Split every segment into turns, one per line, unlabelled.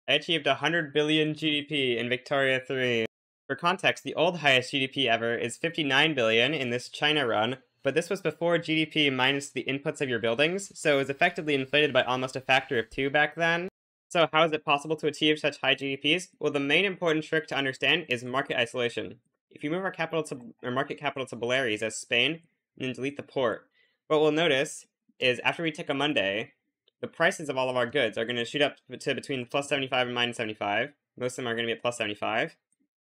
I achieved 100 billion GDP in Victoria 3. For context, the old highest GDP ever is 59 billion in this China run, but this was before GDP minus the inputs of your buildings, so it was effectively inflated by almost a factor of 2 back then. So how is it possible to achieve such high GDPs? Well, the main important trick to understand is market isolation. If you move our market capital to Baleares as Spain, and then delete the port, what we'll notice is after we tick a Monday, the prices of all of our goods are going to shoot up to between plus 75 and minus 75. Most of them are going to be at plus 75.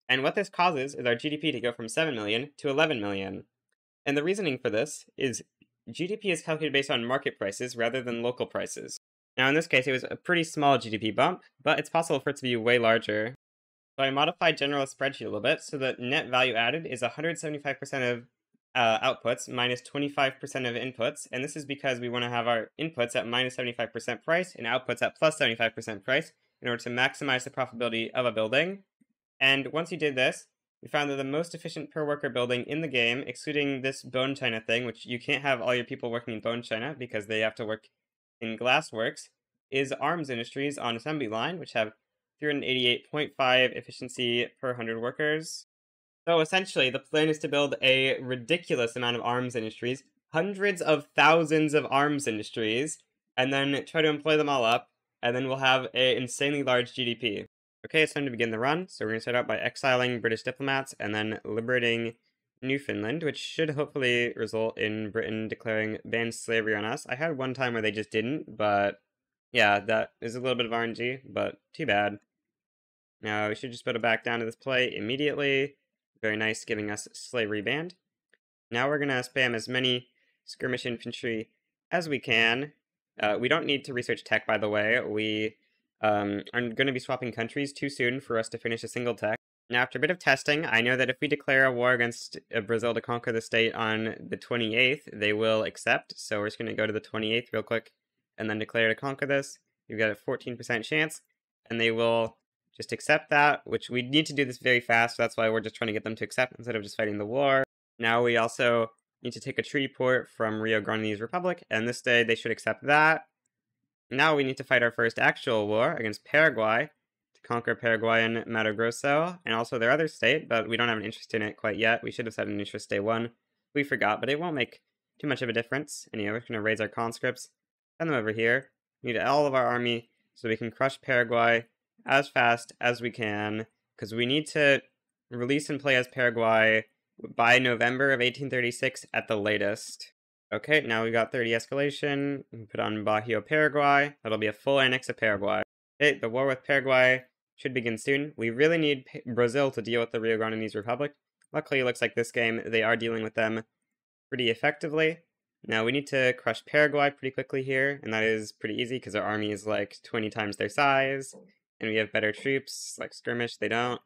And what this causes is our GDP to go from 7 million to 11 million. And the reasoning for this is GDP is calculated based on market prices rather than local prices. Now in this case, it was a pretty small GDP bump, but it's possible for it to be way larger. So I modified general spreadsheet a little bit so that net value added is 175% of outputs minus 25% of inputs, and this is because we want to have our inputs at minus 75% price and outputs at plus 75% price in order to maximize the profitability of a building. And once you did this, we found that the most efficient per worker building in the game, excluding this bone china thing, which you can't have all your people working in bone china because they have to work in glassworks, is Arms Industries on assembly line, which have 388.5 efficiency per 100 workers. So essentially, the plan is to build a ridiculous amount of arms industries, hundreds of thousands of arms industries, and then try to employ them all up, and then we'll have an insanely large GDP. Okay, it's time to begin the run, so we're going to start out by exiling British diplomats, and then liberating Newfoundland, which should hopefully result in Britain declaring banned slavery on us. I had one time where they just didn't, but yeah, that is a little bit of RNG, but too bad. Now, we should just put it back down to this play immediately. Very nice, giving us slavery banned. Now we're going to spam as many skirmish infantry as we can. We don't need to research tech, by the way. We are going to be swapping countries too soon for us to finish a single tech. Now, after a bit of testing, I know that if we declare a war against Brazil to conquer the state on the 28th, they will accept. So we're just going to go to the 28th real quick and then declare to conquer this. You've got a 14% chance, and they will just accept that, which we need to do this very fast, so that's why we're just trying to get them to accept instead of just fighting the war. Now we also need to take a treaty port from Rio Grande Republic, and this day they should accept that. Now we need to fight our first actual war against Paraguay to conquer Paraguayan Mato Grosso, and also their other state, but we don't have an interest in it quite yet. We should have set an interest day one. We forgot, but it won't make too much of a difference. Anyway, we're going to raise our conscripts, send them over here. We need all of our army so we can crush Paraguay as fast as we can, because we need to release and play as Paraguay by November of 1836 at the latest. Okay, now we got 30 escalation. We put on Bajío, Paraguay. That'll be a full annex of Paraguay. Okay, the war with Paraguay should begin soon. We really need Brazil to deal with the Rio Grande Republic. Luckily, it looks like this game, they are dealing with them pretty effectively. Now, we need to crush Paraguay pretty quickly here, and that is pretty easy because our army is like 20 times their size. And we have better troops, like skirmish, they don't.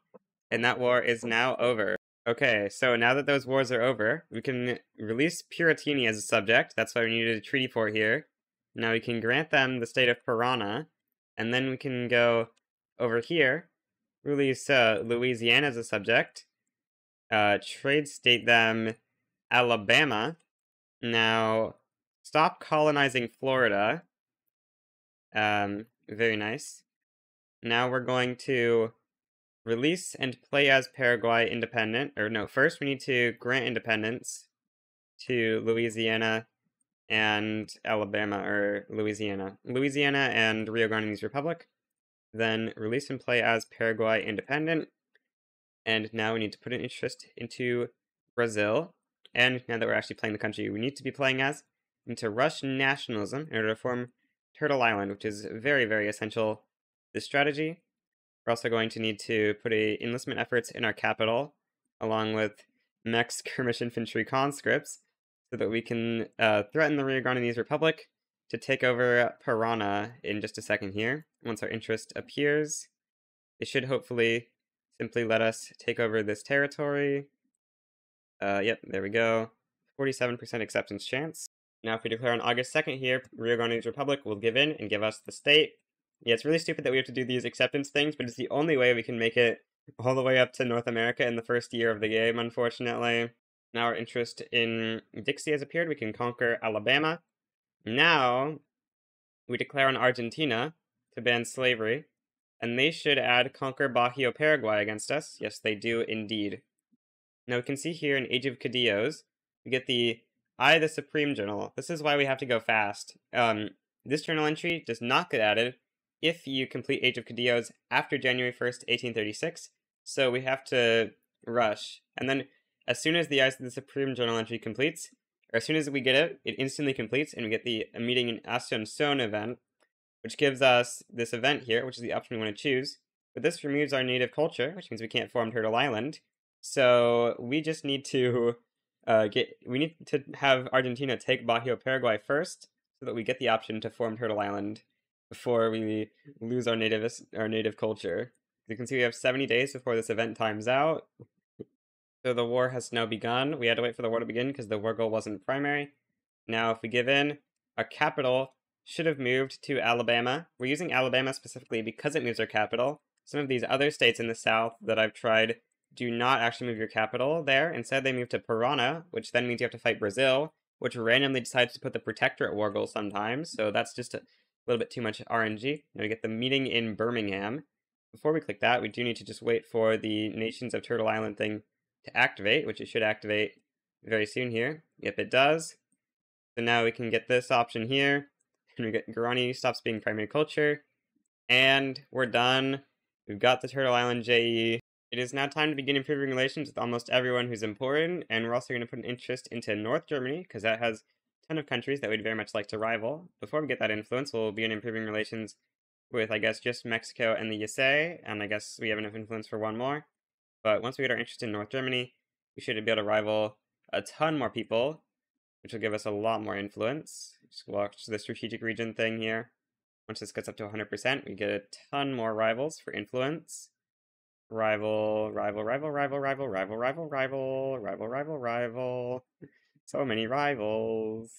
And that war is now over. Okay, so now that those wars are over, we can release Piratini as a subject. That's why we needed a treaty for here. Now we can grant them the state of Parana. And then we can go over here, release Louisiana as a subject. Trade state them Alabama. Now, stop colonizing Florida. Very nice. Now we're going to release and play as Paraguay independent. Or no, first we need to grant independence to Louisiana and Alabama, or Louisiana. Louisiana and Rio Grande Republic. Then release and play as Paraguay independent. And now we need to put an interest into Brazil. And now that we're actually playing the country we need to be playing as, into Russian nationalism in order to form Turtle Island, which is very, very essential. This strategy. We're also going to need to put enlistment efforts in our capital, along with mech skirmish infantry conscripts, so that we can threaten the Rio Grande Republic to take over Parana in just a second here. Once our interest appears, it should hopefully simply let us take over this territory. Yep, there we go. 47% acceptance chance. Now if we declare on August 2nd here, Rio Grande Republic will give in and give us the state. Yeah, it's really stupid that we have to do these acceptance things, but it's the only way we can make it all the way up to North America in the first year of the game, unfortunately. Now our interest in Dixie has appeared. We can conquer Alabama. Now, we declare on Argentina to ban slavery. And they should add conquer Bajío Paraguay against us. Yes, they do indeed. Now we can see here in Age of Caudillos, we get the I, the Supreme Journal. This is why we have to go fast. This journal entry does not get added if you complete Age of Caudillos after January 1st, 1836. So we have to rush. And then as soon as the I, the Supreme Journal entry completes, or as soon as we get it, it instantly completes, and we get the meeting in Asunción event, which gives us this event here, which is the option we want to choose. But this removes our native culture, which means we can't form Turtle Island. So we just need to have Argentina take Bajío Paraguay first, so that we get the option to form Turtle Island before we lose our native culture. You can see we have 70 days before this event times out. So the war has now begun. We had to wait for the war to begin because the war goal wasn't primary. Now if we give in, our capital should have moved to Alabama. We're using Alabama specifically because it moves our capital. Some of these other states in the South that I've tried do not actually move your capital there. Instead, they move to Parana, which then means you have to fight Brazil, which randomly decides to put the protectorate war goal sometimes. So that's just a little bit too much RNG. Now we get the meeting in Birmingham. Before we click that, we do need to just wait for the Nations of Turtle Island thing to activate, which it should activate very soon here. Yep, it does. So now we can get this option here. And we get Guarani stops being primary culture. And we're done. We've got the Turtle Island JE. It is now time to begin improving relations with almost everyone who's important, and we're also going to put an interest into North Germany, because that has a ton of countries that we'd very much like to rival. Before we get that influence, we'll begin improving relations with, I guess, just Mexico and the USA, and I guess we have enough influence for one more. But once we get our interest in North Germany, we should be able to rival a ton more people, which will give us a lot more influence. Just watch the strategic region thing here. Once this gets up to 100%, we get a ton more rivals for influence. Rival. So many rivals.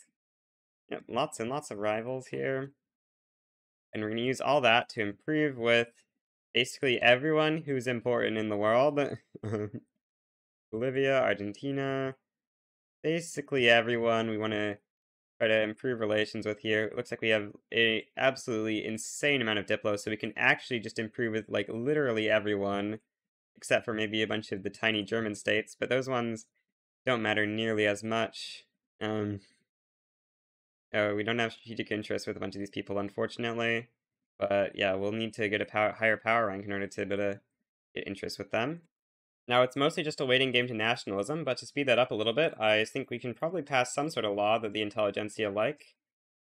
Yep, lots and lots of rivals here. And we're going to use all that to improve with basically everyone who's important in the world. Bolivia, Argentina, basically everyone we want to try to improve relations with here. It looks like we have a absolutely insane amount of Diplo, so we can actually just improve with like literally everyone, except for maybe a bunch of the tiny German states, but those ones don't matter nearly as much. Oh, we don't have strategic interest with a bunch of these people, unfortunately. But yeah, we'll need to get a higher power rank in order to be able to get interest with them. Now, it's mostly just a waiting game to nationalism, but to speed that up a little bit, I think we can probably pass some sort of law that the intelligentsia like.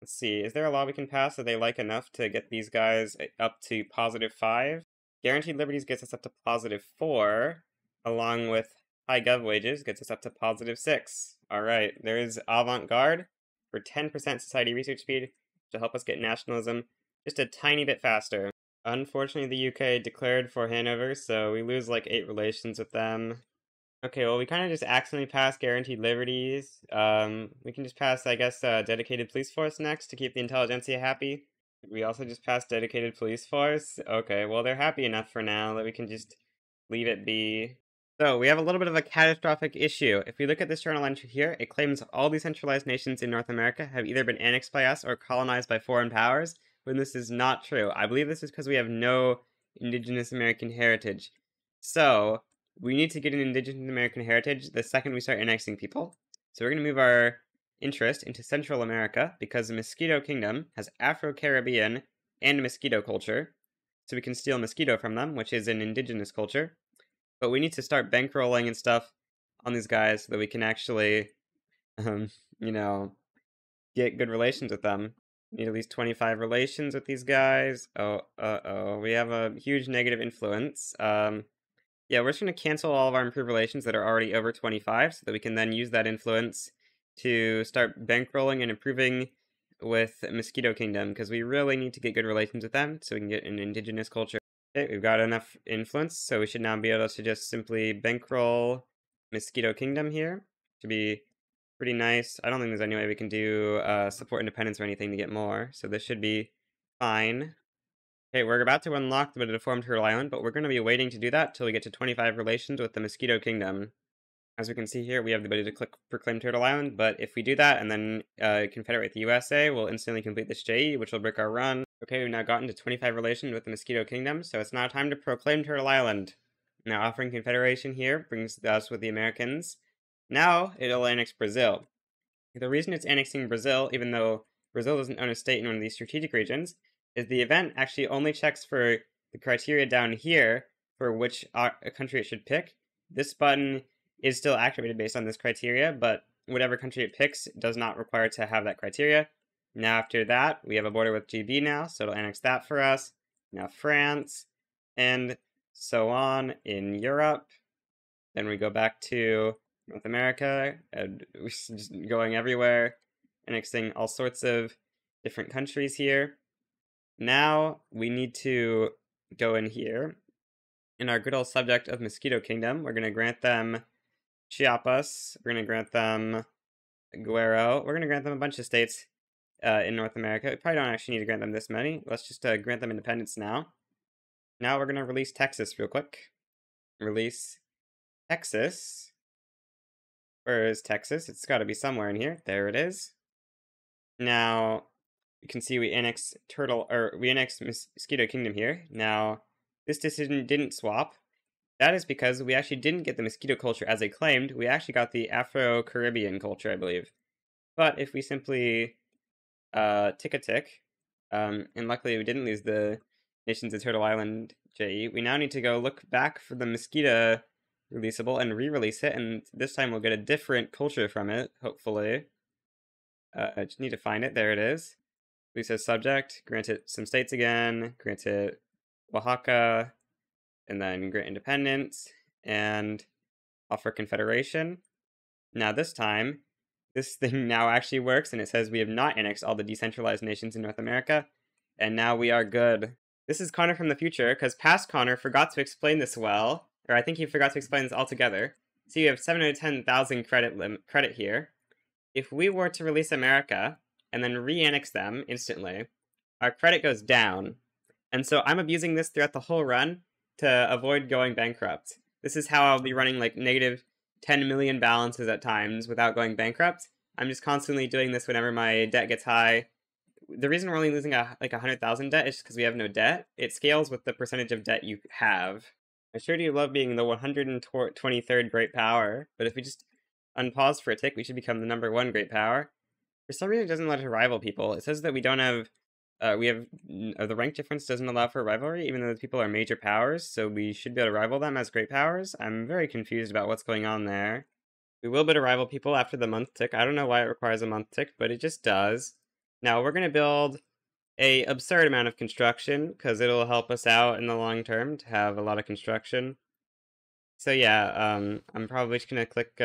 Let's see, is there a law we can pass that they like enough to get these guys up to +5? Guaranteed Liberties gets us up to +4, along with high gov wages gets us up to +6. Alright, there's Avant-Garde for 10% society research speed to help us get nationalism just a tiny bit faster. Unfortunately, the UK declared for Hanover, so we lose like 8 relations with them. Okay, well, we kind of just accidentally passed Guaranteed Liberties. We can just pass, I guess, Dedicated Police Force next to keep the intelligentsia happy. We also just passed Dedicated Police Force. Okay, well, they're happy enough for now that we can just leave it be. So, we have a little bit of a catastrophic issue. If we look at this journal entry here, it claims all decentralized nations in North America have either been annexed by us or colonized by foreign powers, when this is not true. I believe this is because we have no indigenous American heritage. So, we need to get an indigenous American heritage the second we start annexing people. So we're going to move our interest into Central America, because the Mosquito Kingdom has Afro-Caribbean and Mosquito culture. So we can steal Mosquito from them, which is an indigenous culture. But we need to start bankrolling and stuff on these guys so that we can actually, get good relations with them. Need at least 25 relations with these guys. We have a huge negative influence. Yeah, we're just going to cancel all of our improved relations that are already over 25, so that we can then use that influence to start bankrolling and improving with Mosquito Kingdom, because we really need to get good relations with them, so we can get an indigenous culture. Okay, we've got enough influence, so we should now be able to just simply bankroll Mosquito Kingdom here, to be pretty nice. I don't think there's any way we can do support independence or anything to get more, so this should be fine. Okay, we're about to unlock the ability to form Turtle Island, but we're going to be waiting to do that till we get to 25 relations with the Mosquito Kingdom. As we can see here, we have the ability to click Proclaim Turtle Island, but if we do that and then confederate with the USA, we'll instantly complete this JE, which will break our run. Okay, we've now gotten to 25 relation with the Mosquito Kingdom, so it's now time to proclaim Turtle Island. Now offering confederation here brings us with the Americans. Now it'll annex Brazil. The reason it's annexing Brazil, even though Brazil doesn't own a state in one of these strategic regions, is the event actually only checks for the criteria down here for which country it should pick. This button is still activated based on this criteria, but whatever country it picks does not require to have that criteria. Now after that, we have a border with GB now, so it'll annex that for us. Now France, and so on in Europe. Then we go back to North America, and we're just going everywhere, annexing all sorts of different countries here. Now we need to go in here. In our good old subject of Mosquito Kingdom, we're going to grant them Chiapas, we're going to grant them Guero, we're going to grant them a bunch of states in North America. We probably don't actually need to grant them this many. Let's just grant them independence now. Now we're going to release Texas real quick. Release Texas. Where is Texas? It's got to be somewhere in here. There it is. Now you can see we annex Mosquito Kingdom here. Now this decision didn't swap. That is because we actually didn't get the mosquito culture as they claimed. We actually got the Afro-Caribbean culture, I believe. But if we simply tick a tick, and luckily we didn't lose the Nations of Turtle Island JE, we now need to go look back for the mosquito releasable and re-release it, and this time we'll get a different culture from it, hopefully. I just need to find it. There it is. Release as subject, grant it some states again, grant it Oaxaca, and then grant independence, and offer confederation. Now this time, this thing now actually works, and it says we have not annexed all the decentralized nations in North America, and now we are good. This is Connor from the future, because past Connor forgot to explain this well, or I think he forgot to explain this altogether. So you have 710,000 credit here. If we were to release America, and then re-annex them instantly, our credit goes down. And so I'm abusing this throughout the whole run to avoid going bankrupt. This is how I'll be running like negative 10 million balances at times without going bankrupt. I'm just constantly doing this whenever my debt gets high. The reason we're only losing like 100,000 debt is because we have no debt. It scales with the percentage of debt you have. I sure do love being the 123rd great power, but if we just unpause for a tick, we should become the #1 great power. For some reason, it doesn't let us rival people. It says that we don't have, the rank difference doesn't allow for rivalry, even though the people are major powers, so we should be able to rival them as great powers. I'm very confused about what's going on there. We will be able to rival people after the month tick. I don't know why it requires a month tick, but it just does. Now, we're going to build a absurd amount of construction, because it'll help us out in the long term to have a lot of construction. So yeah, I'm probably just going to click,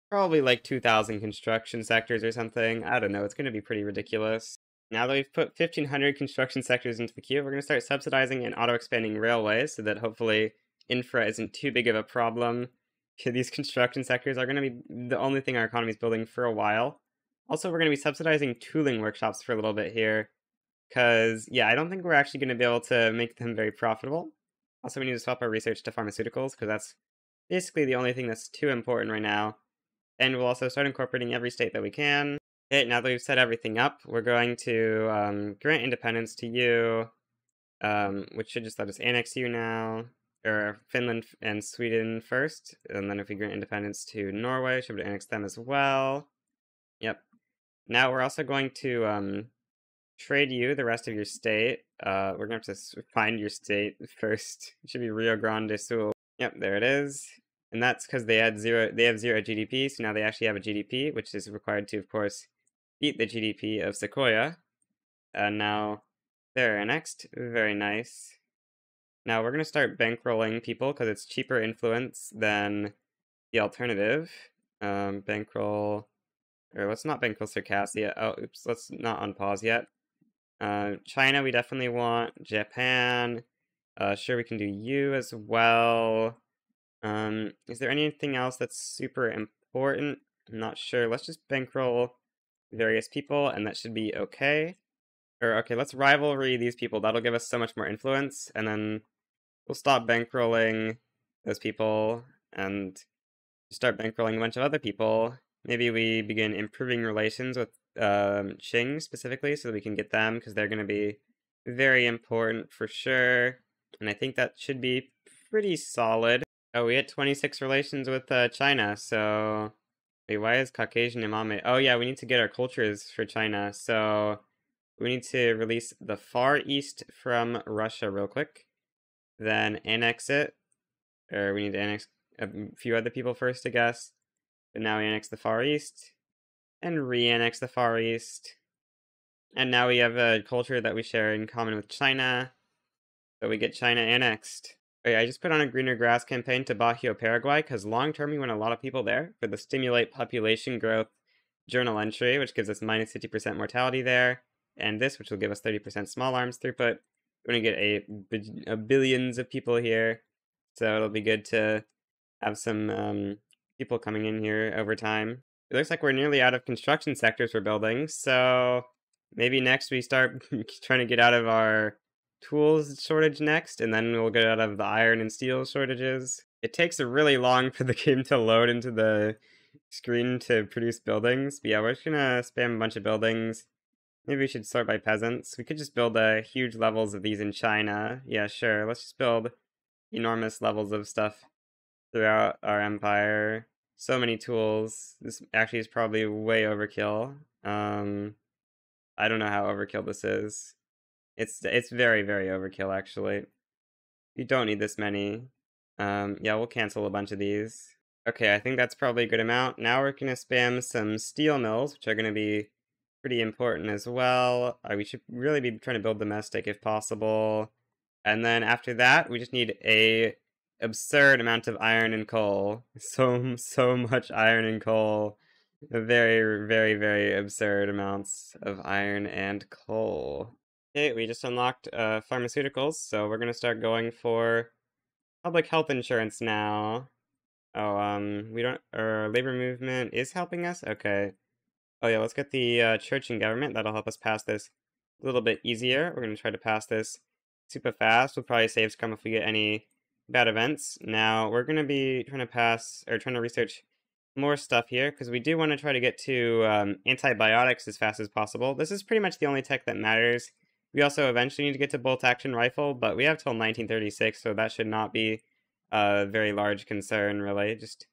probably like 2,000 construction sectors or something. I don't know, it's going to be pretty ridiculous. Now that we've put 1,500 construction sectors into the queue, we're going to start subsidizing and auto-expanding railways so that hopefully infra isn't too big of a problem. These construction sectors are going to be the only thing our economy is building for a while. Also, we're going to be subsidizing tooling workshops for a little bit here, because, yeah, I don't think we're actually going to be able to make them very profitable. Also, we need to swap our research to pharmaceuticals, because that's basically the only thing that's too important right now. And we'll also start incorporating every state that we can. Okay, now that we've set everything up, we're going to grant independence to you, which should just let us annex you now, or Finland and Sweden first, and then if we grant independence to Norway, should be able to annex them as well. Yep. Now we're also going to trade you the rest of your state. We're gonna have to find your state first. It should be Rio Grande do Sul. Yep, there it is. And that's because they have zero GDP, so now they actually have a GDP, which is required to, of course, beat the GDP of Sequoia. And now they're annexed. Very nice. Now we're going to start bankrolling people because it's cheaper influence than the alternative. Bankroll, or let's not bankroll Circassia. Oh, oops, let's not unpause yet. China, we definitely want. Japan, sure, we can do you as well. Is there anything else that's super important? I'm not sure. Let's just bankroll various people, and that should be okay. Or, okay, let's rivalry these people. That'll give us so much more influence, and then we'll stop bankrolling those people, and start bankrolling a bunch of other people. Maybe we begin improving relations with Qing, specifically, so that we can get them, because they're going to be Very important for sure. And I think that should be pretty solid. Oh, we had 26 relations with China, so... Wait, why is Caucasian imam? Oh yeah, we need to get our cultures for China, so... We need to release the Far East from Russia real quick. Then annex it. Or we need to annex a few other people first, I guess. But now we annex the Far East. And re-annex the Far East. And now we have a culture that we share in common with China. So we get China annexed. Okay, I just put on a greener grass campaign to Bajío, Paraguay, because long term we want a lot of people there for the stimulate population growth journal entry, which gives us minus 50% mortality there, and this, which will give us 30% small arms throughput. We're going to get a billions of people here, so it'll be good to have some people coming in here over time. It looks like we're nearly out of construction sectors for buildings, so maybe next we start trying to get out of our tools shortage next, and then we'll get out of the iron and steel shortages. It takes a really long for the game to load into the screen to produce buildings, but yeah, we're just gonna spam a bunch of buildings. Maybe we should sort by peasants. We could just build huge levels of these in China. Yeah, sure, let's just build enormous levels of stuff throughout our empire. So many tools. This actually is probably way overkill. I don't know how overkill this is. It's very, very overkill, actually. You don't need this many. Yeah, we'll cancel a bunch of these. Okay, I think that's probably a good amount. Now we're gonna spam some steel mills, which are gonna be pretty important as well. We should really be trying to build domestic if possible. And then after that, we just need a absurd amount of iron and coal. So much iron and coal. Very, very, very absurd amounts of iron and coal. Okay, we just unlocked pharmaceuticals, so we're gonna start going for public health insurance now. Oh, we don't, our labor movement is helping us? Okay. Oh yeah, let's get the church and government. That'll help us pass this a little bit easier. We're gonna try to pass this super fast. We'll probably save scrum if we get any bad events. Now, we're gonna be trying to pass, or trying to research more stuff here, because we do want to try to get to antibiotics as fast as possible. This is pretty much the only tech that matters. We also eventually need to get to bolt-action rifle, but we have till 1936, so that should not be a very large concern, really. Just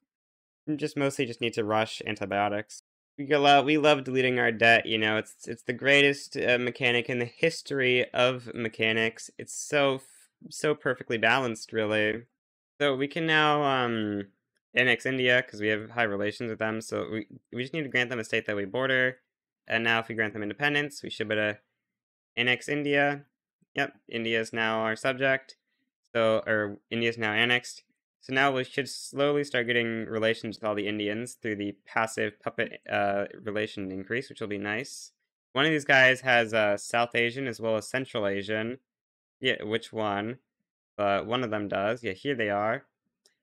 mostly just need to rush antibiotics. We love deleting our debt, you know, it's the greatest mechanic in the history of mechanics. It's so perfectly balanced, really. So we can now annex India because we have high relations with them. So we just need to grant them a state that we border. And now if we grant them independence, we should be able to annex India. Yep, India is now our subject. So, or India is now annexed. So now we should slowly start getting relations with all the Indians through the passive puppet relation increase, which will be nice. One of these guys has South Asian as well as Central Asian. Yeah, which one? But one of them does. Yeah, here they are.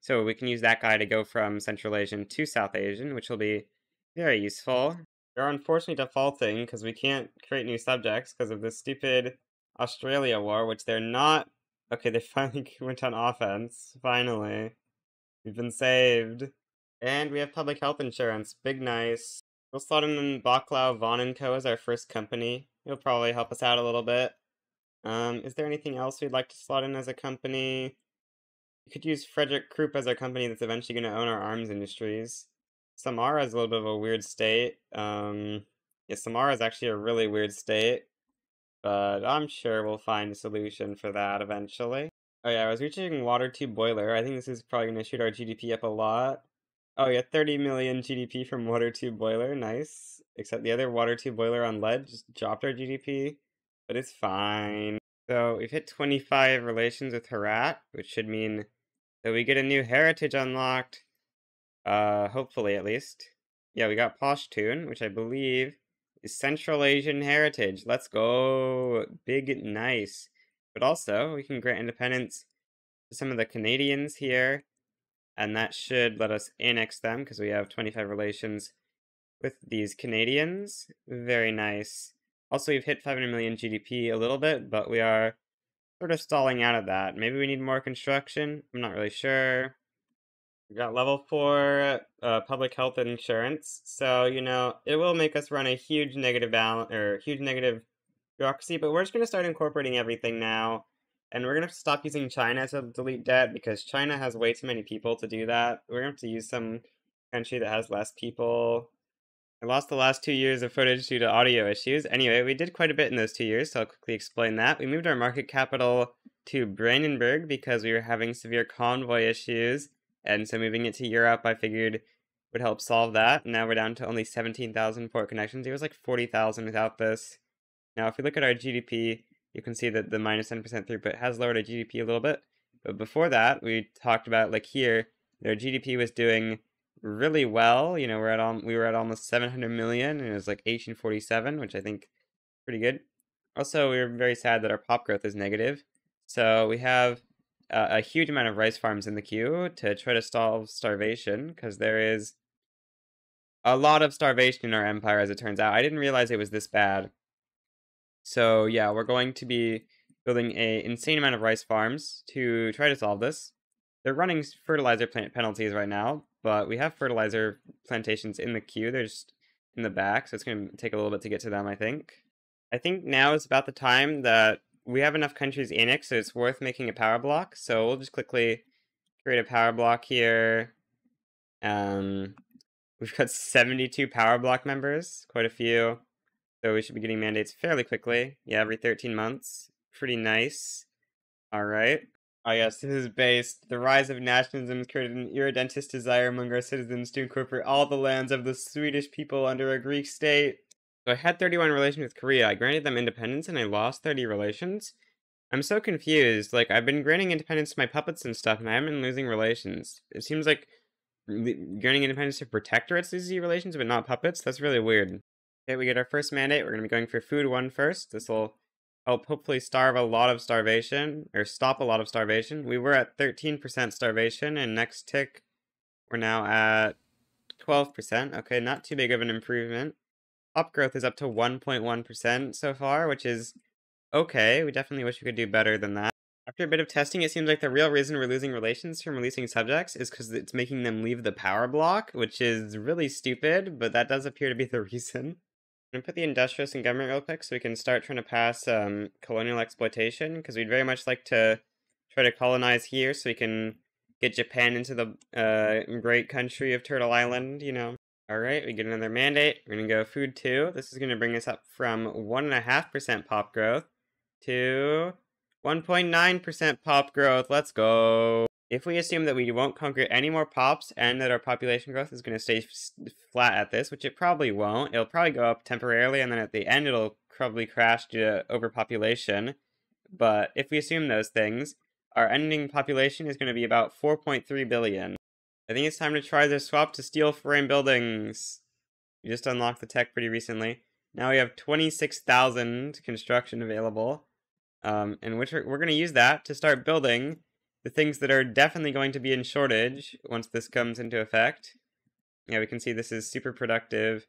So we can use that guy to go from Central Asian to South Asian, which will be very useful. They're unfortunately defaulting because we can't create new subjects because of this stupid Australia war, which they're not... Okay, they finally went on offense. Finally. We've been saved. And we have public health insurance. Big nice. We'll slot in Baklau Von & Co. as our first company. It'll probably help us out a little bit. Is there anything else we'd like to slot in as a company? We could use Frederick Krupp as our company that's eventually going to own our arms industries. Samara is a little bit of a weird state. Yeah, Samara is actually a really weird state. But I'm sure we'll find a solution for that eventually. Oh yeah, I was reaching water tube boiler. I think this is probably going to shoot our GDP up a lot. Oh yeah, 30 million GDP from water tube boiler. Nice. Except the other water tube boiler on lead just dropped our GDP. But it's fine. So we've hit 25 relations with Herat, which should mean that we get a new heritage unlocked. Hopefully at least. Yeah, we got Pashtun, which I believe is Central Asian heritage. Let's go. Big nice. But also, we can grant independence to some of the Canadians here. And that should let us annex them, because we have 25 relations with these Canadians. Very nice. Also, we've hit 500 million GDP a little bit, but we are sort of stalling out of that. Maybe we need more construction. I'm not really sure. We got level 4 public health insurance. So, you know, it will make us run a huge negative balance, or huge negative bureaucracy, but we're just going to start incorporating everything now. And we're going to stop using China to delete debt because China has way too many people to do that. We're going to have to use some country that has less people. I lost the last 2 years of footage due to audio issues. Anyway, we did quite a bit in those 2 years, so I'll quickly explain that. We moved our market capital to Brandenburg because we were having severe convoy issues, and so moving it to Europe I figured would help solve that. Now we're down to only 17,000 port connections. It was like 40,000 without this. Now if we look at our GDP, you can see that the minus 10% throughput has lowered our GDP a little bit. But before that, we talked about, like here, their GDP was doing really well. You know, we were at almost 700 million, and it was like 1847, which I think is pretty good. Also, we were very sad that our pop growth is negative. So we have a huge amount of rice farms in the queue to try to solve starvation, because there is a lot of starvation in our empire, as it turns out. I didn't realize it was this bad. So yeah, we're going to be building an insane amount of rice farms to try to solve this. They're running fertilizer plant penalties right now, but we have fertilizer plantations in the queue. They're just in the back, so it's going to take a little bit to get to them, I think. I think now is about the time that we have enough countries annexed, so it's worth making a power block. So we'll just quickly create a power block here. We've got 72 power block members, quite a few. So we should be getting mandates fairly quickly. Yeah, every 13 months. Pretty nice. All right. Oh yes, this is based. The rise of nationalism has created an irredentist desire among our citizens to incorporate all the lands of the Swedish people under a Greek state. So I had 31 relations with Korea. I granted them independence and I lost 30 relations. I'm so confused. Like, I've been granting independence to my puppets and stuff, and I haven't been losing relations. It seems like granting independence to protectorates loses you relations, but not puppets. That's really weird. Okay, we get our first mandate. We're going to be going for food 1 first. This will help hopefully starve a lot of starvation, or stop a lot of starvation. We were at 13% starvation, and next tick, we're now at 12%. Okay, not too big of an improvement. Pop growth is up to 1.1% so far, which is okay. We definitely wish we could do better than that. After a bit of testing, it seems like the real reason we're losing relations from releasing subjects is because it's making them leave the power block, which is really stupid, but that does appear to be the reason. I'm going to put the industrialists in government real quick so we can start trying to pass colonial exploitation, because we'd very much like to try to colonize here so we can get Japan into the great country of Turtle Island, you know. Alright, we get another mandate. We're going to go food 2. This is going to bring us up from 1.5% pop growth to 1.9% pop growth. Let's go. If we assume that we won't conquer any more pops and that our population growth is going to stay flat at this, which it probably won't, it'll probably go up temporarily, and then at the end it'll probably crash due to overpopulation. But if we assume those things, our ending population is going to be about 4.3 billion. I think it's time to try the swap to steel frame buildings. We just unlocked the tech pretty recently. Now we have 26,000 construction available, and which we're going to use that to start building the things that are definitely going to be in shortage once this comes into effect. Yeah, we can see this is super productive.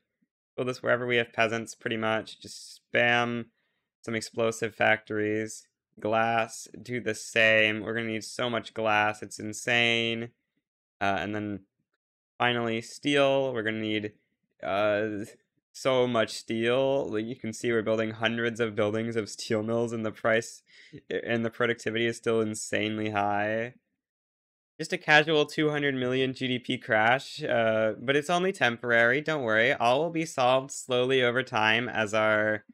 Build this wherever we have peasants, pretty much. Just spam some explosive factories. Glass, do the same. We're going to need so much glass, it's insane. And then finally, steel. We're going to need so much steel. Like you can see, we're building hundreds of buildings of steel mills, and the price and the productivity is still insanely high. Just a casual 200 million GDP crash, but it's only temporary. Don't worry, all will be solved slowly over time as our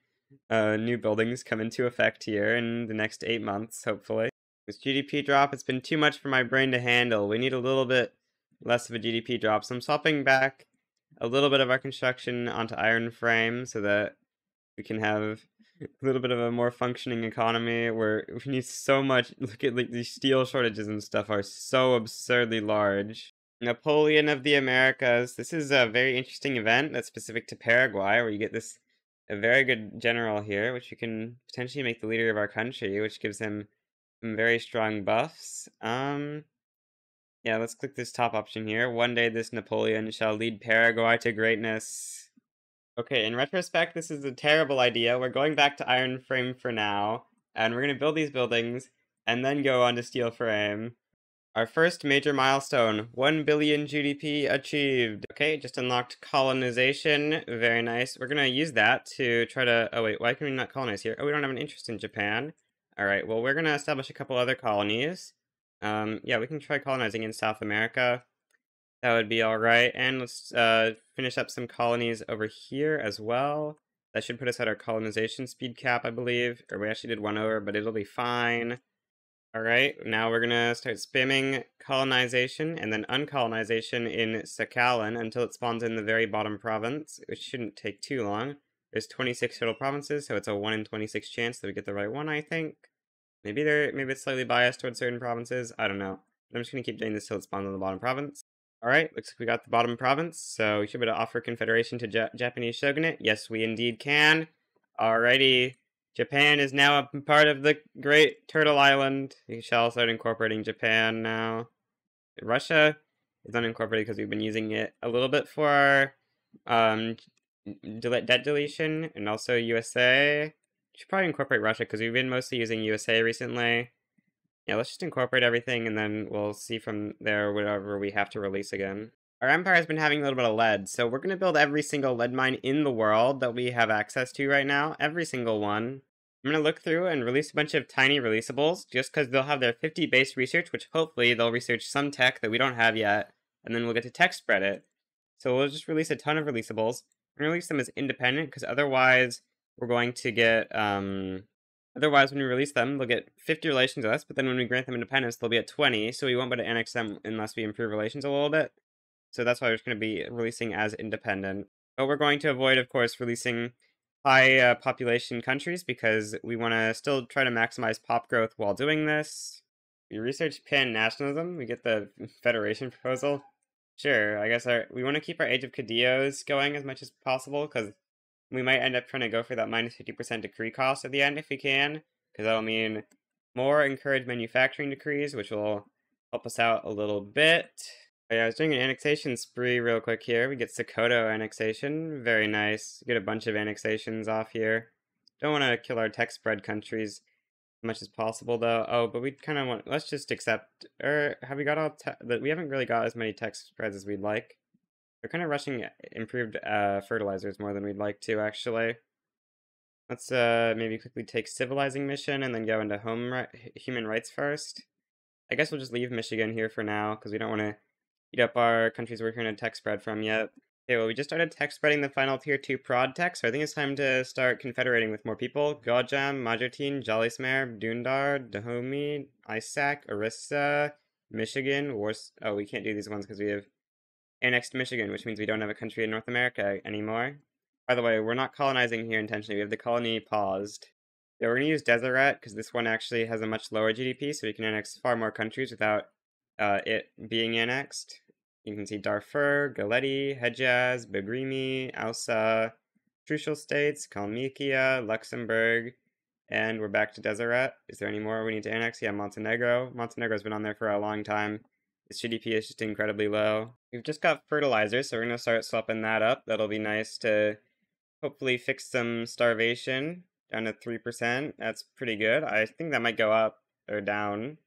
new buildings come into effect here in the next 8 months, hopefully. This GDP drop, it's been too much for my brain to handle. We need a little bit less of a GDP drop, so I'm swapping back a little bit of our construction onto iron frame so that we can have a little bit of a more functioning economy where we need so much. Look at like these steel shortages and stuff are so absurdly large. Napoleon of the Americas. This is a very interesting event that's specific to Paraguay, where you get this a very good general here, which you can potentially make the leader of our country, which gives him some very strong buffs. Yeah, let's click this top option here. One day this Napoleon shall lead Paraguay to greatness. Okay, in retrospect, this is a terrible idea. We're going back to iron frame for now, and we're going to build these buildings, and then go on to steel frame. Our first major milestone, 1 billion GDP achieved. Okay, just unlocked colonization. Very nice. We're gonna use that to try to... Oh wait, why can we not colonize here? Oh, we don't have an interest in Japan. Alright, well, we're gonna establish a couple other colonies. Yeah, we can try colonizing in South America. That would be alright. And let's finish up some colonies over here as well. That should put us at our colonization speed cap, I believe. Or we actually did one over, but it'll be fine. Alright, now we're gonna start spamming colonization and then uncolonization in Sakhalin until it spawns in the very bottom province, which shouldn't take too long. There's 26 total provinces, so it's a 1 in 26 chance that we get the right one, I think. Maybe it's slightly biased towards certain provinces, I don't know. I'm just gonna keep doing this till it spawns in the bottom province. Alright, looks like we got the bottom province, so we should be able to offer confederation to Japanese shogunate. Yes, we indeed can. Alrighty. Japan is now a part of the Great Turtle Island. We shall start incorporating Japan now. Russia is unincorporated because we've been using it a little bit for our debt deletion, and also USA. Should probably incorporate Russia because we've been mostly using USA recently. Yeah, let's just incorporate everything and then we'll see from there whatever we have to release again. Our empire has been having a little bit of lead, so we're going to build every single lead mine in the world that we have access to right now. Every single one. I'm going to look through and release a bunch of tiny releasables, just because they'll have their 50 base research, which hopefully they'll research some tech that we don't have yet, and then we'll get to tech spread it. So we'll just release a ton of releasables. We're going to release them as independent, because otherwise we're going to get, otherwise when we release them, they'll get 50 relations with us, but then when we grant them independence, they'll be at 20, so we won't be able to annex them unless we improve relations a little bit. So that's why we're just going to be releasing as independent. But we're going to avoid, of course, releasing high population countries because we want to still try to maximize pop growth while doing this. We research pan-nationalism. We get the federation proposal. Sure, I guess we want to keep our Age of Caudillos going as much as possible because we might end up trying to go for that minus 50% decree cost at the end if we can, because that'll mean more encouraged manufacturing decrees, which will help us out a little bit. Oh, yeah, I was doing an annexation spree real quick here. We get Sokoto annexation. Very nice. Get a bunch of annexations off here. Don't want to kill our tech spread countries as much as possible, though. Oh, but we kind of want... Let's just accept... have we got all... we haven't really got as many tech spreads as we'd like. We're kind of rushing improved fertilizers more than we'd like to, actually. Let's maybe quickly take civilizing mission and then go into human rights first. I guess we'll just leave Michigan here for now, because we don't want to eat up our countries we're trying to tech spread from yet. Okay, well, we just started tech spreading the final tier 2 prod tech, so I think it's time to start confederating with more people. Gojam, Majotin, Jalismer, Dundar, Dahomey, Isaac, Orissa, Michigan, oh, we can't do these ones because we have annexed Michigan, which means we don't have a country in North America anymore. By the way, we're not colonizing here intentionally. We have the colony paused. Yeah, we're going to use Deseret because this one actually has a much lower GDP, so we can annex far more countries without it being annexed. You can see Darfur, Galeti, Hejaz, Bagrimi, Ausa, Trucial States, Kalmykia, Luxembourg, and we're back to Deseret. Is there any more we need to annex? Yeah, Montenegro. Montenegro's been on there for a long time. Its GDP is just incredibly low. We've just got fertilizer, so we're going to start swapping that up. That'll be nice to hopefully fix some starvation down to 3%. That's pretty good. I think that might go up or down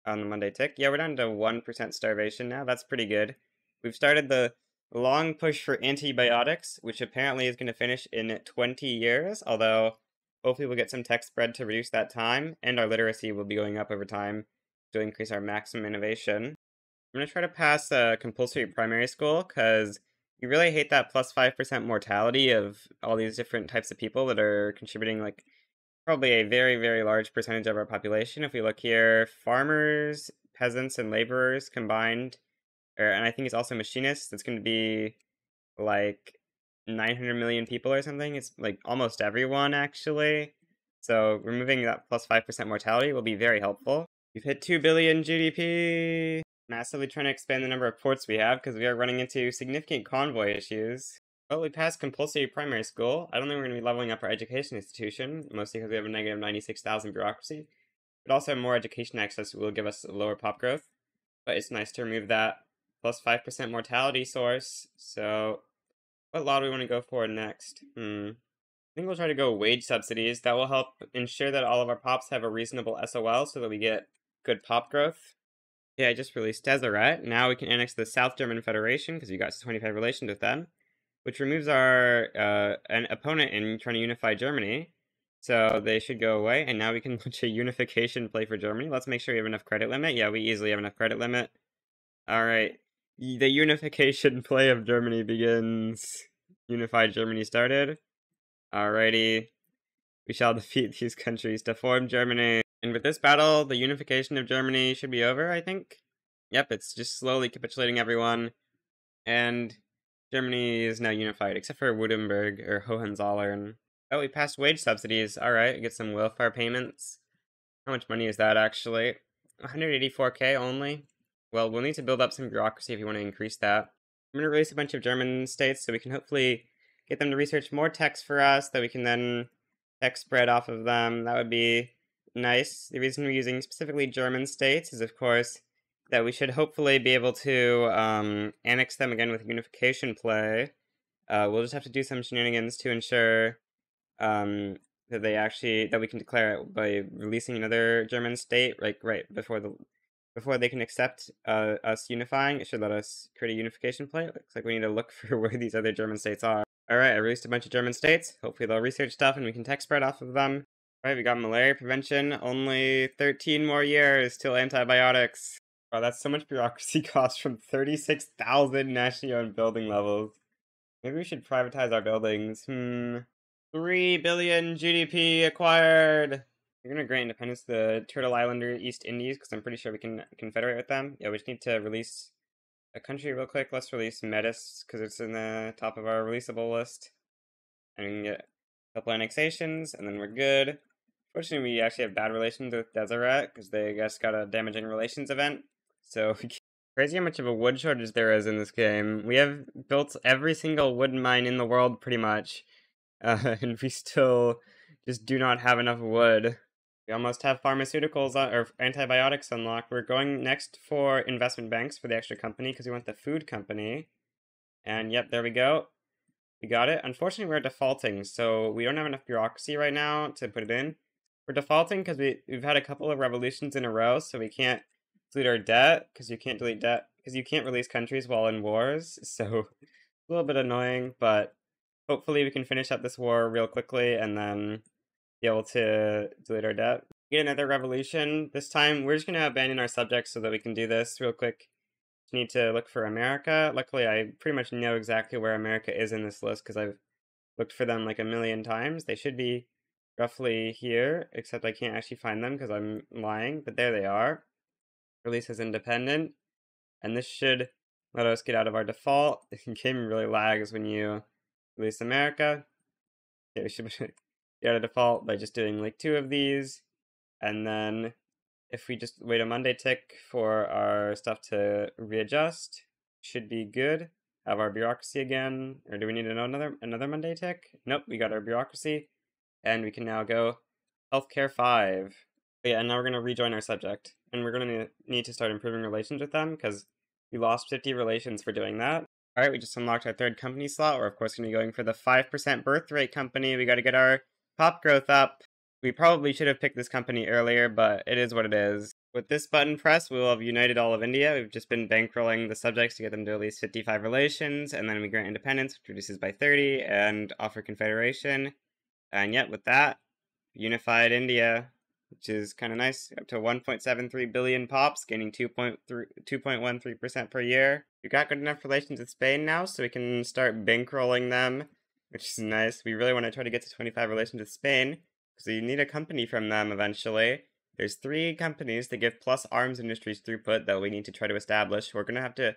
on the Monday tick. Yeah, we're down to 1% starvation now. That's pretty good. We've started the long push for antibiotics, which apparently is going to finish in 20 years, although hopefully we'll get some tech spread to reduce that time, and our literacy will be going up over time to increase our maximum innovation. I'm going to try to pass a compulsory primary school, because you really hate that plus 5% mortality of all these different types of people that are contributing, like, probably a very, very large percentage of our population. If we look here, farmers, peasants, and laborers combined, and I think it's also machinists, that's going to be like 900 million people or something. It's like almost everyone, actually. So removing that plus 5% mortality will be very helpful. We've hit 2 billion GDP. Massively trying to expand the number of ports we have because we are running into significant convoy issues. Well, we passed compulsory primary school. I don't think we're going to be leveling up our education institution, mostly because we have a negative 96,000 bureaucracy. But also more education access will give us lower pop growth. But it's nice to remove that plus 5% mortality source. So what law do we want to go for next? I think we'll try to go wage subsidies. That will help ensure that all of our pops have a reasonable SOL so that we get good pop growth. Yeah, I just released Deseret. Now we can annex the South German Federation because we got 25 relations with them, which removes our an opponent in trying to unify Germany. So they should go away, and now we can launch a unification play for Germany. Let's make sure we have enough credit limit. Yeah, we easily have enough credit limit. All right, the unification play of Germany begins. Unified Germany started. Alrighty, we shall defeat these countries to form Germany. And with this battle, the unification of Germany should be over, I think. Yep, it's just slowly capitulating everyone. And Germany is now unified, except for Württemberg or Hohenzollern. Oh, we passed wage subsidies. Alright, get some welfare payments. How much money is that, actually? 184k only? Well, we'll need to build up some bureaucracy if you want to increase that. I'm going to release a bunch of German states so we can hopefully get them to research more techs for us that we can then tech spread off of them. That would be nice. The reason we're using specifically German states is, of course, that we should hopefully be able to annex them again with unification play. We'll just have to do some shenanigans to ensure that we can declare it by releasing another German state, like right before they can accept us unifying. It should let us create a unification play. It looks like we need to look for where these other German states are. Alright, I released a bunch of German states. Hopefully they'll research stuff and we can tech spread off of them. Alright, we got malaria prevention. Only 13 more years till antibiotics. Wow, that's so much bureaucracy cost from 36,000 nationally owned building levels. Maybe we should privatize our buildings. 3 billion GDP acquired! We're gonna grant independence to the Turtle Islander East Indies, because I'm pretty sure we can confederate with them. Yeah, we just need to release a country real quick. Let's release Metis, because it's in the top of our releasable list. And we can get a couple annexations, and then we're good. Fortunately, we actually have bad relations with Deseret, because they, I guess, got a damaging relations event. So, crazy how much of a wood shortage there is in this game. We have built every single wood mine in the world, pretty much. And we still just do not have enough wood. We almost have pharmaceuticals or antibiotics unlocked. We're going next for investment banks for the extra company because we want the food company. And yep, there we go. We got it. Unfortunately, we're defaulting, so we don't have enough bureaucracy right now to put it in. We're defaulting because we've had a couple of revolutions in a row, so we can't delete our debt because you can't delete debt because you can't release countries while in wars. So a little bit annoying, but hopefully we can finish up this war real quickly and then be able to delete our debt. Get another revolution. This time we're just going to abandon our subjects so that we can do this real quick. Just need to look for America. Luckily, I pretty much know exactly where America is in this list because I've looked for them like a million times. They should be roughly here, except I can't actually find them because I'm lying, but there they are. Release as independent. And this should let us get out of our default. The game really lags when you release America. Yeah, we should get out of default by just doing like 2 of these. And then if we just wait a Monday tick for our stuff to readjust, should be good. Have our bureaucracy again. Or do we need another Monday tick? Nope, we got our bureaucracy. And we can now go healthcare 5. Yeah, and now we're going to rejoin our subject. And we're going to need to start improving relations with them because we lost 50 relations for doing that. Alright, we just unlocked our 3rd company slot. We're of course going to be going for the 5% birth rate company. We got to get our pop growth up. We probably should have picked this company earlier, but it is what it is. With this button press, we will have united all of India. We've just been bankrolling the subjects to get them to at least 55 relations, and then we grant independence, which reduces by 30, and offer confederation. And yet, with that, unified India, which is kind of nice, up to 1.73 billion pops, gaining 2.13% per year. We've got good enough relations with Spain now, so we can start bankrolling them, which is nice. We really want to try to get to 25 relations with Spain, because you need a company from them eventually. There's 3 companies that give plus arms industries throughput that we need to try to establish. We're going to have to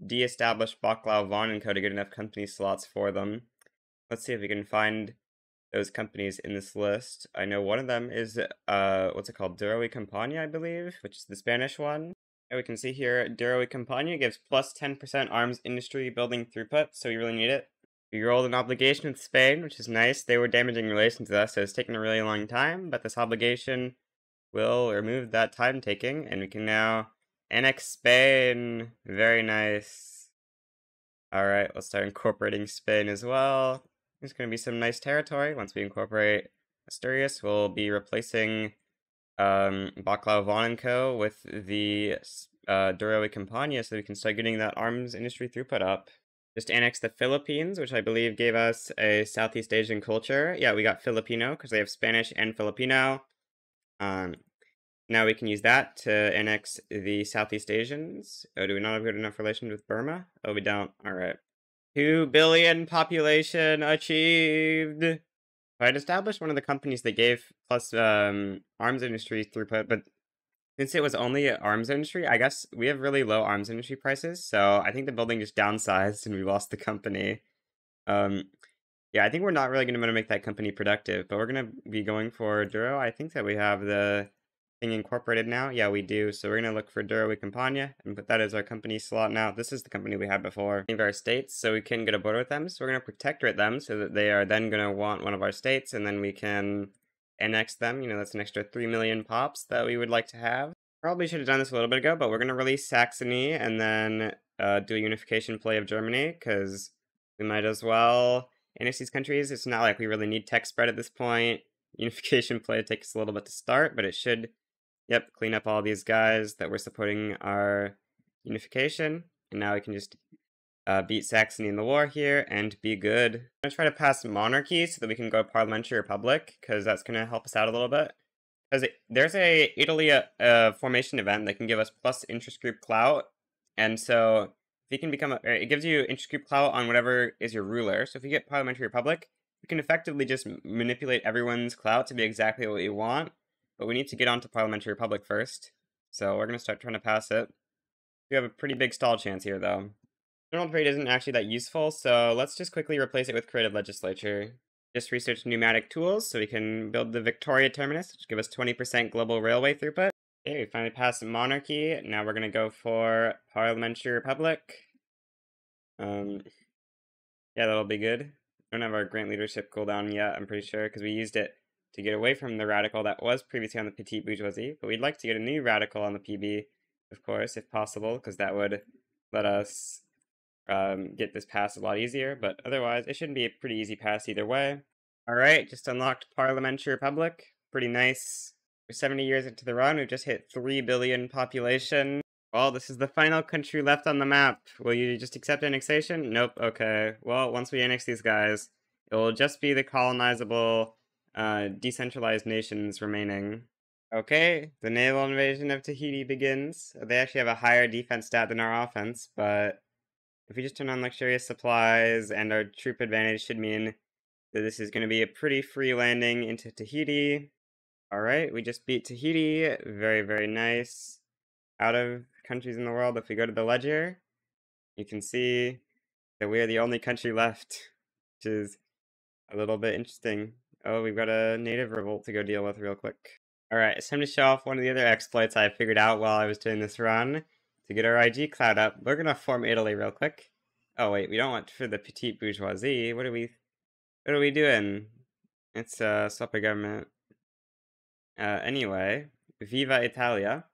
de-establish Baclau, Von & Co. to get enough company slots for them. Let's see if we can find those companies in this list. I know one of them is, what's it called? Duro y Compañía, I believe, which is the Spanish one. And we can see here, Duro y Compañía gives plus 10% arms industry building throughput, so we really need it. We rolled an obligation with Spain, which is nice. They were damaging relations with us, so it's taken a really long time, but this obligation will remove that time taking, and we can now annex Spain. Very nice. Alright, let's start incorporating Spain as well. There's going to be some nice territory. Once we incorporate Asturias, we'll be replacing Baklava Co. with the Duro y Campania so we can start getting that arms industry throughput up. Just annexed the Philippines, which I believe gave us a Southeast Asian culture. Yeah, we got Filipino because they have Spanish and Filipino. Now we can use that to annex the Southeast Asians. Oh, do we not have good enough relations with Burma? Oh, we don't. All right. 2 billion population achieved. I'd established one of the companies that gave plus arms industry throughput, but since it was only arms industry, I guess we have really low arms industry prices, so I think the building just downsized and we lost the company. Yeah, I think we're not really going to make that company productive, but we're going to be going for Duro. I think that we have the thing incorporated now. Yeah, we do. So we're going to look for Duro y Campania and put that as our company slot now. This is the company we had before. Of our states, so we can get a border with them. So we're going to protectorate them so that they are then going to want one of our states, and then we can annex them. You know, that's an extra 3 million pops that we would like to have. Probably should have done this a little bit ago, but we're going to release Saxony and then do a unification play of Germany, because we might as well annex these countries. It's not like we really need tech spread at this point. Unification play takes a little bit to start, but it should, yep, clean up all these guys that were supporting our unification. And now we can just beat Saxony in the war here and be good. I'm going to try to pass monarchy so that we can go parliamentary republic, because that's going to help us out a little bit. Because there's a Italy formation event that can give us plus interest group clout, and so if you can become it gives you interest group clout on whatever is your ruler. So if you get parliamentary republic, you can effectively just manipulate everyone's clout to be exactly what you want. But we need to get onto parliamentary republic first, so we're gonna start trying to pass it. We have a pretty big stall chance here, though. General trade isn't actually that useful, so let's just quickly replace it with creative legislature. Just research pneumatic tools so we can build the Victoria terminus, which give us 20% global railway throughput. Okay, we finally passed monarchy. Now we're gonna go for parliamentary republic. Yeah, that'll be good. Don't have our grant leadership cooldown yet, I'm pretty sure, because we used it to get away from the radical that was previously on the petite bourgeoisie. But we'd like to get a new radical on the PB, of course, if possible, because that would let us get this pass a lot easier, but otherwise it shouldn't be a pretty easy pass either way. Alright, just unlocked Parliamentary Republic. Pretty nice. We're 70 years into the run, we've just hit 3 billion population. Well, this is the final country left on the map. Will you just accept annexation? Nope, okay. Well, once we annex these guys, it will just be the colonizable, decentralized nations remaining. Okay, the naval invasion of Tahiti begins. They actually have a higher defense stat than our offense, but if we just turn on luxurious supplies, and our troop advantage should mean that this is going to be a pretty free landing into Tahiti. Alright, we just beat Tahiti. Very, very nice. Out of countries in the world, if we go to the ledger, you can see that we are the only country left, which is a little bit interesting. Oh, we've got a native revolt to go deal with real quick. Alright, it's time to show off one of the other exploits I figured out while I was doing this run. To get our IG cloud up, we're gonna form Italy real quick. Oh wait, we don't want for the petite bourgeoisie. What are we doing? It's swap a government. Anyway, Viva Italia.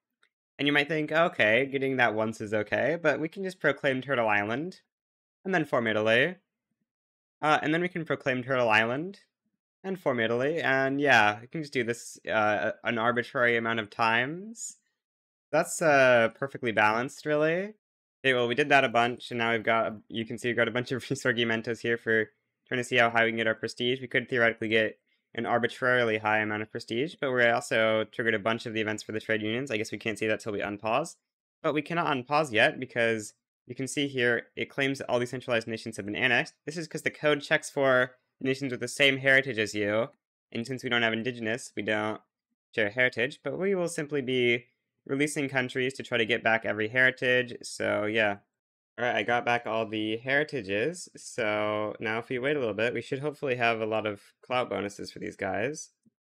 And you might think, okay, getting that once is okay, but we can just proclaim Turtle Island, and then form Italy. And then we can proclaim Turtle Island, and form Italy, and yeah, we can just do this an arbitrary amount of times. That's perfectly balanced, really. Okay, well, we did that a bunch, and now we've got, you can see we've got a bunch of Risorgimentos here for trying to see how high we can get our prestige. We could theoretically get an arbitrarily high amount of prestige, but we also triggered a bunch of the events for the trade unions. I guess we can't see that till we unpause. But we cannot unpause yet, because you can see here, it claims that all these centralized nations have been annexed. This is because the code checks for nations with the same heritage as you, and since we don't have indigenous, we don't share heritage, but we will simply be releasing countries to try to get back every heritage, so yeah. Alright, I got back all the heritages, so now if we wait a little bit, we should hopefully have a lot of clout bonuses for these guys.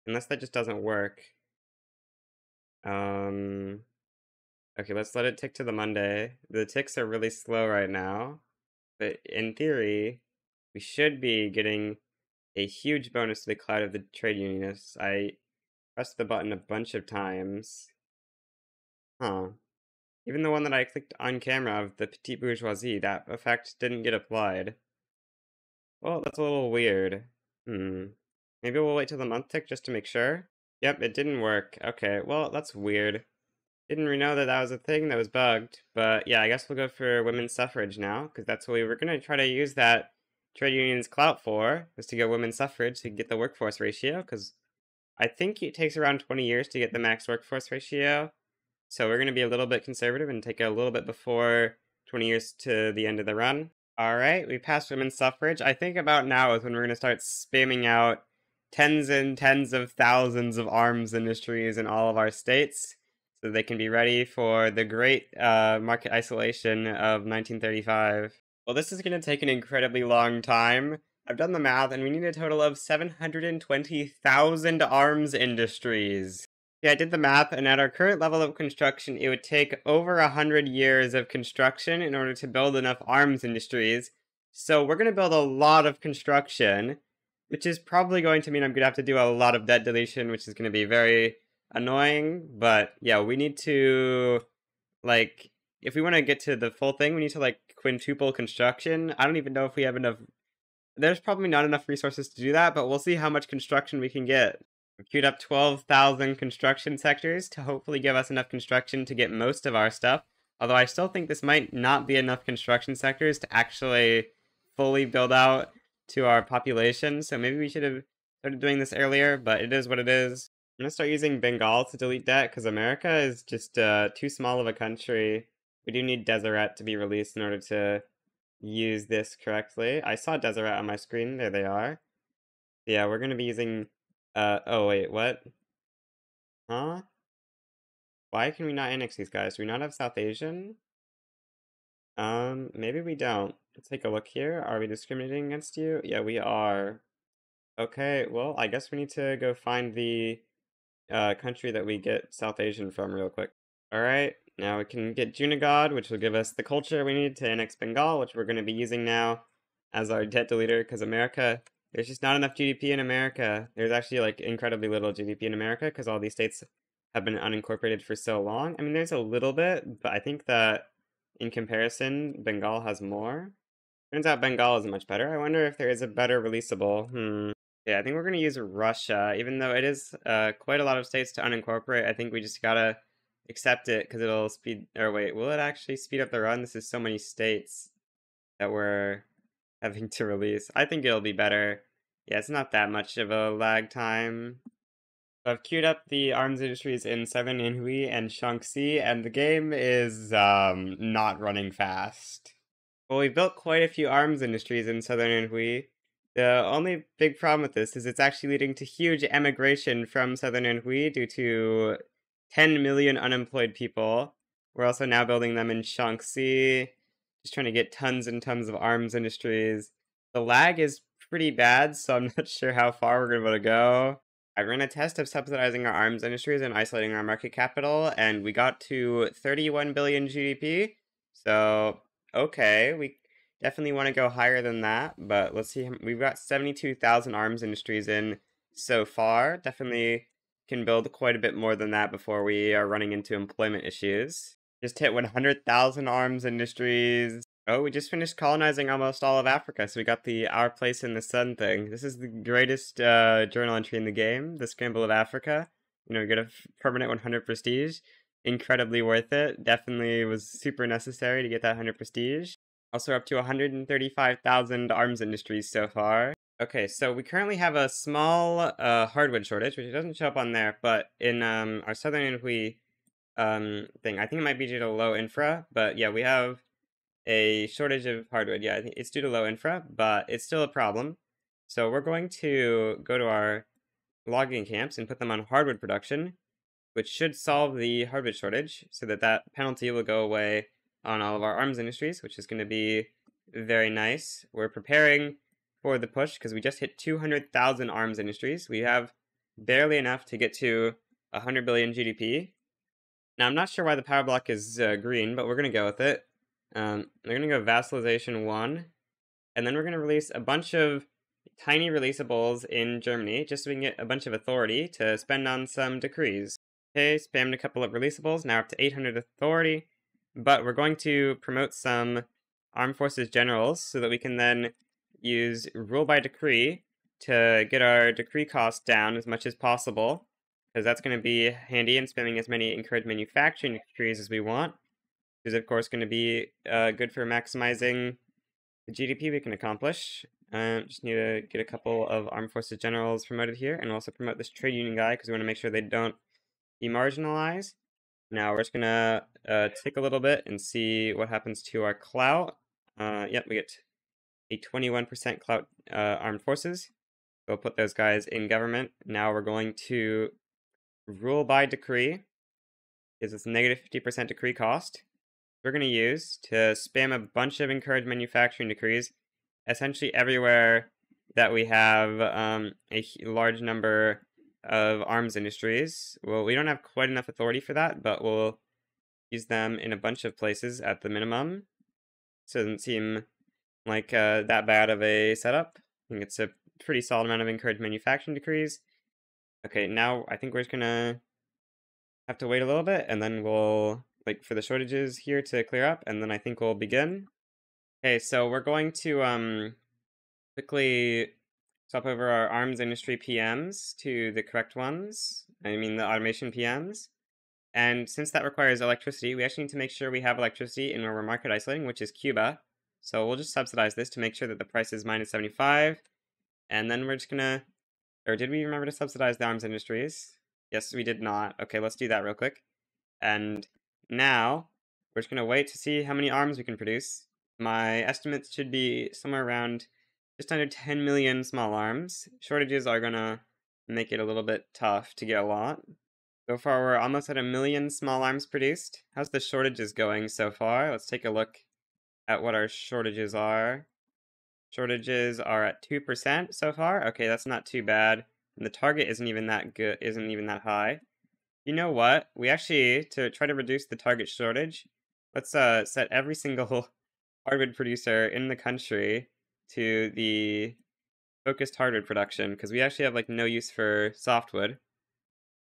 Unless that just doesn't work. Okay, let's let it tick to the Monday. The ticks are really slow right now, but in theory, we should be getting a huge bonus to the clout of the trade unionists. I pressed the button a bunch of times. Huh. Even the one that I clicked on camera of the petite bourgeoisie, that effect didn't get applied. Well, that's a little weird. Maybe we'll wait till the month tick just to make sure. Yep, it didn't work. Okay, well, that's weird. Didn't really know that that was a thing that was bugged. But yeah, I guess we'll go for women's suffrage now, because that's what we were going to try to use that trade union's clout for, was to get women's suffrage to get the workforce ratio, because I think it takes around 20 years to get the max workforce ratio. So we're going to be a little bit conservative and take a little bit before 20 years to the end of the run. All right, we passed women's suffrage. I think about now is when we're going to start spamming out tens and tens of thousands of arms industries in all of our states so they can be ready for the great market isolation of 1935. Well, this is going to take an incredibly long time. I've done the math, and we need a total of 720,000 arms industries. Yeah, I did the math, and at our current level of construction, it would take over 100 years of construction in order to build enough arms industries. So we're going to build a lot of construction, which is probably going to mean I'm going to have to do a lot of debt deletion, which is going to be very annoying. But yeah, we need to, like, if we want to get to the full thing, we need to, like, quintuple construction. I don't even know if we have enough. There's probably not enough resources to do that, but we'll see how much construction we can get. We queued up 12,000 construction sectors to hopefully give us enough construction to get most of our stuff. Although I still think this might not be enough construction sectors to actually fully build out to our population. So maybe we should have started doing this earlier, but it is what it is. I'm going to start using Bengal to delete debt because America is just too small of a country. We do need Deseret to be released in order to use this correctly. I saw Deseret on my screen. There they are. Yeah, we're going to be using... oh wait, what? Huh? Why can we not annex these guys? Do we not have South Asian? Maybe we don't. Let's take a look here. Are we discriminating against you? Yeah, we are. Okay, well, I guess we need to go find the country that we get South Asian from real quick. Alright, now we can get Junagadh, which will give us the culture we need to annex Bengal, which we're going to be using now as our debt deleter, because America, there's just not enough GDP in America. There's actually, like, incredibly little GDP in America, because all these states have been unincorporated for so long. I mean, there's a little bit, but I think that, in comparison, Bengal has more. Turns out Bengal is much better. I wonder if there is a better releasable. Yeah, I think we're going to use Russia, even though it is quite a lot of states to unincorporate. I think we just gotta accept it because it'll speed, or wait, will it actually speed up the run? This is so many states that we're having to release. I think it'll be better. Yeah, it's not that much of a lag time. So I've queued up the arms industries in Southern Anhui and Shaanxi, and the game is not running fast. Well, we've built quite a few arms industries in Southern Anhui. The only big problem with this is it's actually leading to huge emigration from Southern Anhui due to 10 million unemployed people. We're also now building them in Shaanxi, just trying to get tons and tons of arms industries. The lag is pretty bad, so I'm not sure how far we're going to be able to go. I ran a test of subsidizing our arms industries and isolating our market capital, and we got to 31 billion GDP. So, okay, we definitely want to go higher than that, but let's see. We've got 72,000 arms industries in so far. Definitely can build quite a bit more than that before we are running into employment issues. Just hit 100,000 arms industries. Oh, we just finished colonizing almost all of Africa, so we got the Our Place in the Sun thing. This is the greatest journal entry in the game, the Scramble of Africa. You know, get a permanent 100 prestige. Incredibly worth it. Definitely was super necessary to get that 100 prestige. Also up to 135,000 arms industries so far. Okay, so we currently have a small hardwood shortage, which doesn't show up on there, but in our Southern Anhui thing, I think it might be due to low infra, but yeah, we have a shortage of hardwood. Yeah, I think it's due to low infra, but it's still a problem. So we're going to go to our logging camps and put them on hardwood production, which should solve the hardwood shortage so that that penalty will go away on all of our arms industries, which is going to be very nice. We're preparing for the push because we just hit 200,000 arms industries. We have barely enough to get to 100 billion GDP. Now, I'm not sure why the power block is green, but we're going to go with it. We're going to go Vassalization 1, and then we're going to release a bunch of tiny releasables in Germany, just so we can get a bunch of authority to spend on some decrees. Okay, spammed a couple of releasables, now up to 800 authority, but we're going to promote some Armed Forces Generals so that we can then use Rule by Decree to get our decree costs down as much as possible. because that's going to be handy in spamming as many encourage manufacturing decrees as we want. Which is, of course, going to be good for maximizing the GDP we can accomplish. Just need to get a couple of armed forces generals promoted here, and also promote this trade union guy, because we want to make sure they don't be marginalized. Now we're just gonna take a little bit and see what happens to our clout. Yep, we get a 21% clout armed forces. We'll put those guys in government. Now we're going to rule by decree. Gives us a negative 50% decree cost. We're going to use to spam a bunch of encourage manufacturing decrees essentially everywhere that we have a large number of arms industries. Well, we don't have quite enough authority for that, but we'll use them in a bunch of places at the minimum. So it doesn't seem like that bad of a setup. I think it's a pretty solid amount of encourage manufacturing decrees. Okay, now I think we're just gonna have to wait a little bit, and then we'll like for the shortages here to clear up, and then I think we'll begin. Okay, so we're going to quickly swap over our arms industry PMs to the correct ones. I mean the automation PMs. And since that requires electricity, we actually need to make sure we have electricity in where we're market isolating, which is Cuba. So we'll just subsidize this to make sure that the price is minus 75. And then we're just gonna, or did we remember to subsidize the arms industries? Yes, we did not. Okay, let's do that real quick. And now we're just gonna wait to see how many arms we can produce. My estimates should be somewhere around just under 10 million small arms. Shortages are gonna make it a little bit tough to get a lot. So far, we're almost at 1 million small arms produced. How's the shortages going so far? Let's take a look at what our shortages are. Shortages are at 2% so far. Okay, that's not too bad. And the target isn't even that good, isn't even that high. You know what? We actually, to try to reduce the target shortage, let's set every single hardwood producer in the country to the focused hardwood production, because we actually have like no use for softwood.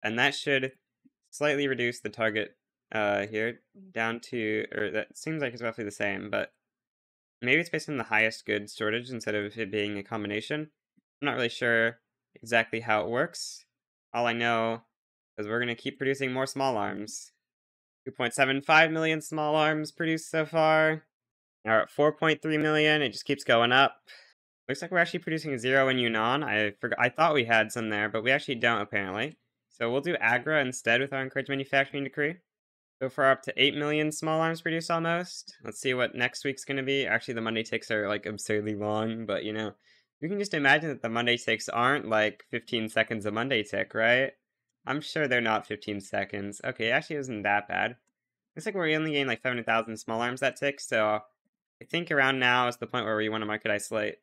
And that should slightly reduce the target here down to, or that seems like it's roughly the same, but maybe it's based on the highest goods shortage instead of it being a combination. I'm not really sure exactly how it works. All I know is we're going to keep producing more small arms. 2.75 million small arms produced so far. Now we're at 4.3 million. It just keeps going up. Looks like we're actually producing 0 in Yunnan. I thought we had some there, but we actually don't apparently. So we'll do Agra instead with our encourage manufacturing decree. So far up to 8 million small arms produced almost. Let's see what next week's going to be. Actually, the Monday ticks are like absurdly long, but you know, you can just imagine that the Monday ticks aren't like 15 seconds a Monday tick, right? I'm sure they're not 15 seconds. Okay, actually it wasn't that bad. Looks like we're only getting like 700,000 small arms that tick, so I think around now is the point where we want to market isolate.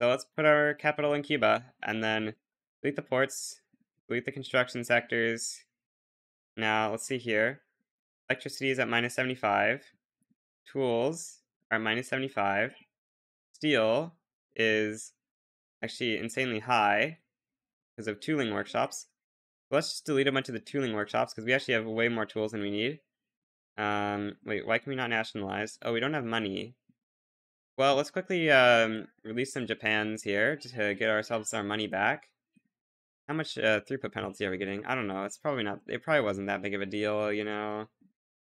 So let's put our capital in Cuba, and then delete the ports, delete the construction sectors. Now, let's see here. Electricity is at minus 75. Tools are at minus 75. Steel is actually insanely high because of tooling workshops. Let's just delete a bunch of the tooling workshops because we actually have way more tools than we need. Wait, why can we not nationalize? Oh, we don't have money. Well, let's quickly release some Japans here to get ourselves our money back. How much throughput penalty are we getting? I don't know. It's probably not. It probably wasn't that big of a deal, you know.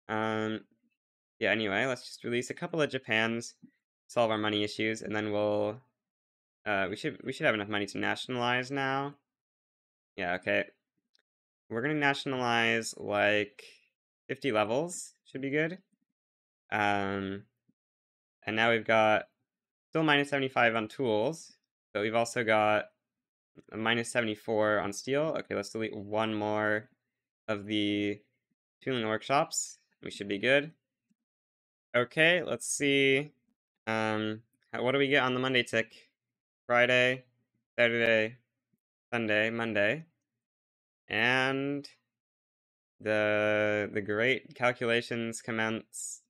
Yeah. Anyway, let's just release a couple of Japans, solve our money issues, and then we'll. We should have enough money to nationalize now. Yeah. Okay. We're gonna nationalize like 50 levels. Should be good. And now we've got still minus 75 on tools, but we've also got a minus 74 on steel. Okay, let's delete one more of the tooling workshops. We should be good. Okay, let's see. What do we get on the Monday tick? Friday, Saturday, Sunday, Monday. And the great calculations commence,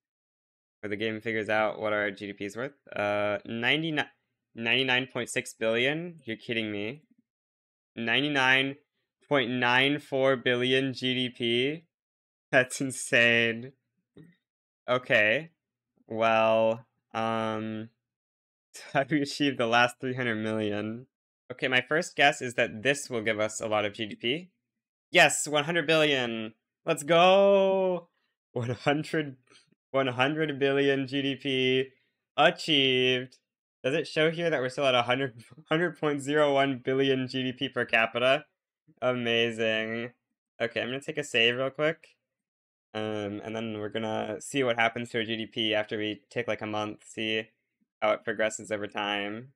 where the game figures out what our GDP is worth. 99.6 billion? You're kidding me. 99.94 billion GDP? That's insane. Okay. Well, how do we achieve the last 300 million? Okay, my first guess is that this will give us a lot of GDP. Yes, 100 billion. Let's go. 100, 100 billion GDP achieved. Does it show here that we're still at 100.01 billion GDP per capita? Amazing. Okay, I'm gonna take a save real quick. And then we're gonna see what happens to our GDP after we take like a month, see how it progresses over time.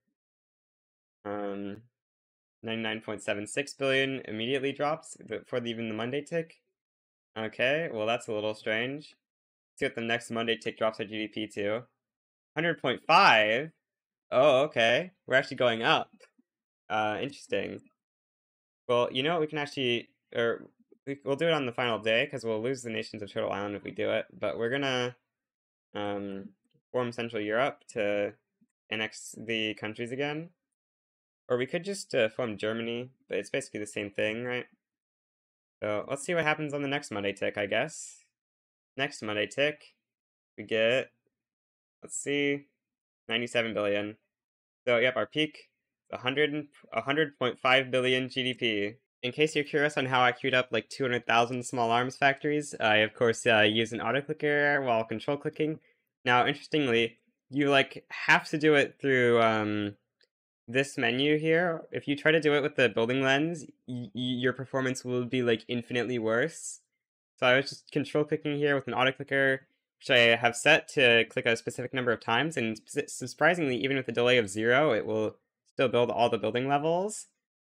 99.76 billion immediately drops before even the Monday tick. Okay, well that's a little strange. Let's see what the next Monday tick drops our GDP to. 100.5? Oh, okay. We're actually going up. Interesting. Well, you know what, we can actually, or we'll do it on the final day, because we'll lose the nations of Turtle Island if we do it, but we're gonna form Central Europe to annex the countries again. Or we could just form Germany, but it's basically the same thing, right? So let's see what happens on the next Monday tick, I guess. Next Monday tick, we get, let's see, 97 billion. So yep, our peak, 100.5 billion GDP. In case you're curious on how I queued up like 200,000 small arms factories, I of course use an auto clicker while control clicking. Now, interestingly, you like have to do it through this menu here. If you try to do it with the building lens, your performance will be like infinitely worse. So I was just control clicking here with an auto clicker, which I have set to click a specific number of times, and surprisingly, even with a delay of 0, it will still build all the building levels.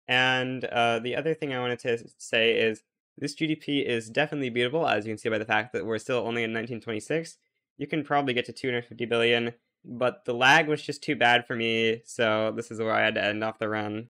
And the other thing I wanted to say is this GDP is definitely beatable, as you can see by the fact that we're still only in 1926. You can probably get to 250 billion, but the lag was just too bad for me, so this is where I had to end off the run.